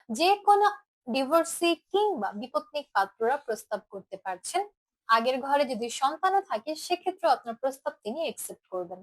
যে কোনো ডিভোর্সি কিংবা বিপত্নিক পাত্ররা প্রস্তাব করতে পারছেন। আগের ঘরে যদি সন্তানও থাকে সেক্ষেত্রে আপনার প্রস্তাব তিনি একসেপ্ট করবেন।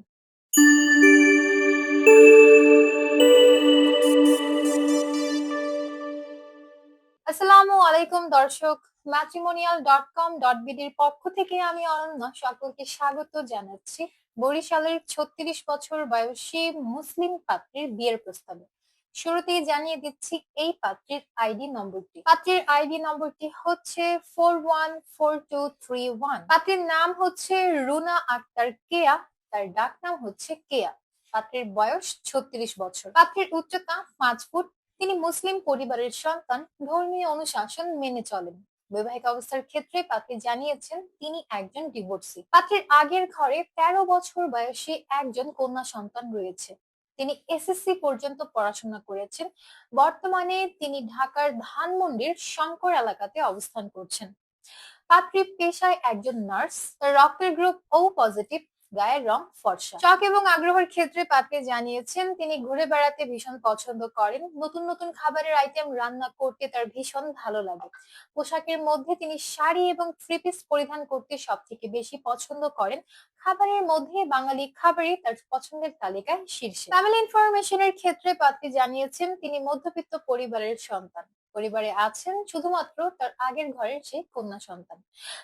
আসসালামু আলাইকুম দর্শক, matrimonial.com.bd পক্ষ থেকে আমি অনন্যা সকলকে স্বাগত জানাচ্ছি বরিশালের 36 বছর বয়সী মুসলিম পাত্রীর বিয়ের প্রস্তাবে। শুরুতেই জানিয়ে দিচ্ছি এই পাত্রীর আইডি নম্বরটি। পাত্রীর আইডি নম্বরটি হচ্ছে 414231। পাত্রীর নাম হচ্ছে রুনা আক্তার কেয়া, তার ডাক নাম হচ্ছে কেয়া। পাত্রীর বয়স 36 বছর। পাত্রীর উচ্চতা 5 ফুট। তিনি মুসলিম পরিবারের সন্তান, ধর্মীয় অনুশাসন মেনে চলেন। বৈবাহিক অবস্থার ক্ষেত্রে পাত্রী জানিয়েছেন তিনি একজন ডিভোর্সি। পাত্রীর আগের ঘরে 13 বছর বয়সী একজন কন্যা সন্তান রয়েছে। তিনি এসএসসি পর্যন্ত পড়াশোনা করেছেন। বর্তমানে তিনি ঢাকার ধানমন্ডির শঙ্কর এলাকাতে অবস্থান করছেন। পাত্রী পেশায় একজন নার্স, রক্তের গ্রুপ ও পজিটিভ, গায়ের রং ফর্সা। শখ এবং আগ্রহের ক্ষেত্রে পাত্রী জানিয়েছেন তিনি ঘুরে বেড়াতে ভীষণ পছন্দ করেন। নতুন নতুন খাবারের আইটেম রান্না করতে তার ভীষণ ভালো লাগে। পোশাকের মধ্যে তিনি শাড়ি এবং থ্রি পিস পরিধান করতে সব থেকে বেশি পছন্দ করেন। খাবারের মধ্যে বাঙালি খাবারই তার পছন্দের তালিকায় শীর্ষে। ফ্যামিলি ইনফরমেশনের ক্ষেত্রে পাত্রী জানিয়েছেন তিনি মধ্যবিত্ত পরিবারের সন্তান। পরিবারে আছেন শুধুমাত্র তার আগের ঘরের সেই কন্যা সন্তান।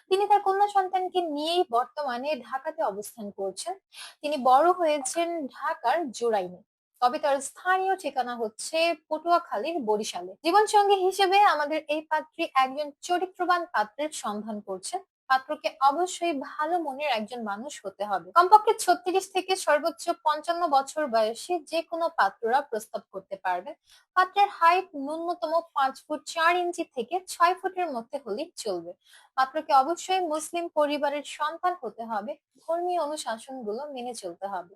তিনি তার কন্যা সন্তানকে নিয়েই বর্তমানে ঢাকাতে অবস্থান করছেন। তিনি বড় হয়েছেন ঢাকার জোরাইনে, তবে তার স্থানীয় ঠিকানা হচ্ছে পটুয়াখালীর বরিশালে। জীবনসঙ্গী হিসেবে আমাদের এই পাত্রী একজন চরিত্রবান পাত্রের সন্ধান করছেন। পাত্রকে অবশ্যই ভালো মনের একজন মানুষ হতে হবে। কমপক্ষে 36 থেকে সর্বোচ্চ 55 বছর বয়সী যে কোনো পাত্ররা প্রস্তাব করতে পারবেন। পাত্রের হাইট ন্যূনতম 5 ফুট 4 ইঞ্চি থেকে 6 ফুটের মধ্যে হলেই চলবে। পাত্রকে অবশ্যই মুসলিম পরিবারের সন্তান হতে হবে। ধর্মীয় অনুশাসনগুলো মেনে চলতে হবে।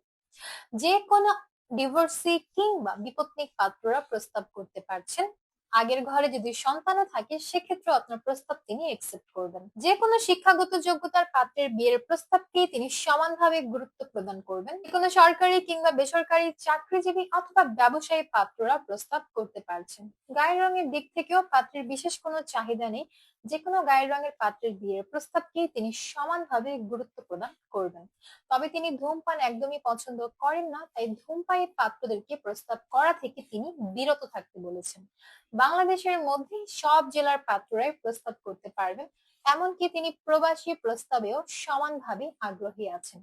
যে কোনো ডিভোর্সি কিংবা বিপত্নিক পাত্ররা প্রস্তাব করতে পারছেন। আগের ঘরে যদি সন্তানও থাকে সেক্ষেত্রে আপনার প্রস্তাব তিনি একসেপ্ট করবেন। যে কোনো শিক্ষাগত যোগ্যতার পাত্রের বিয়ের প্রস্তাবকে তিনি সমানভাবে গুরুত্ব প্রদান করবেন। যে কোনো সরকারি কিংবা বেসরকারি চাকরিজীবী অথবা ব্যবসায়ী পাত্ররা প্রস্তাব করতে পারছেন। গায়ের রঙের দিক থেকেও পাত্রের বিশেষ কোনো চাহিদা নেই। যে কোনো গায়ের রঙের পাত্রের বিয়ের প্রস্তাবকেই তিনি সমানভাবে গুরুত্ব প্রদান করবেন। তবে তিনি ধূমপান একদমই পছন্দ করেন না, তাই ধূমপায়ী পাত্রদেরকে প্রস্তাব করা থেকে তিনি বিরত থাকতে বলেছেন। বাংলাদেশের মধ্যে সব জেলার পাত্ররাই প্রস্তাব করতে পারবেন, এমনকি তিনি প্রবাসী প্রস্তাবেও সমানভাবে আগ্রহী আছেন।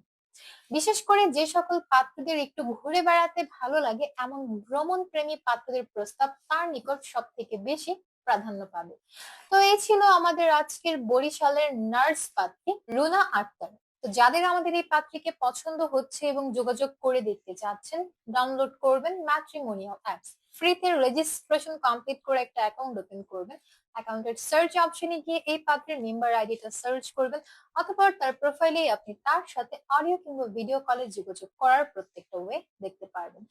বিশেষ করে যে সকল পাত্রদের একটু ঘুরে বেড়াতে ভালো লাগে এমন ভ্রমণ প্রেমী পাত্রদের প্রস্তাব তার নিকট সব থেকে বেশি প্রাধান্য পাবে। তো এই ছিল আমাদের আজকের বরিশালের নার্স পাত্রী রুনা আক্তার। তো যাদের আমাদের এই পাত্রীকে পছন্দ হচ্ছে এবং যোগাযোগ করে দেখতে চাচ্ছেন, ডাউনলোড করবেন ম্যাট্রিমোনিয়াল অ্যাপস। ফ্রিতে রেজিস্ট্রেশন কমপ্লিট করে একটা অ্যাকাউন্ট ওপেন করবেন। অ্যাকাউন্টের সার্চ অপশনে গিয়ে এই পাত্রের মেম্বার আইডিটা সার্চ করবেন, অথবা তার প্রোফাইলেই আপনি তার সাথে অডিও কিংবা ভিডিও কলে যোগাযোগ করার প্রত্যেকটা ওয়ে দেখতে পারবেন।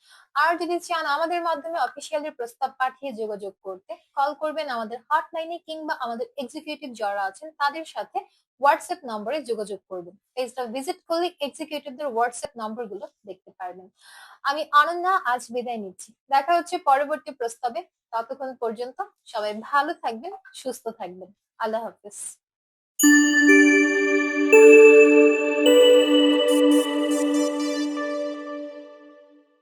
আর যদি চান আমাদের মাধ্যমে অফিসিয়ালি প্রস্তাব পাঠিয়ে যোগাযোগ করতে, কল করবেন আমাদের হটলাইনে কিংবা আমাদের এক্সিকিউটিভ যারা আছেন তাদের সাথে হোয়াটসঅ্যাপ নম্বরে যোগাযোগ করবেন। পেজটা ভিজিট করলে এক্সিকিউটিভদের হোয়াটসঅ্যাপ নম্বর গুলো দেখতে পারবেন। আমি অনন্যা আজ বিদায় নিচ্ছি। দেখা হচ্ছে পরবর্তী প্রস্তাবে। ততক্ষণ পর্যন্ত সবাই ভালো থাকবেন, সুস্থ থাকবেন। আল্লাহ হাফিজ।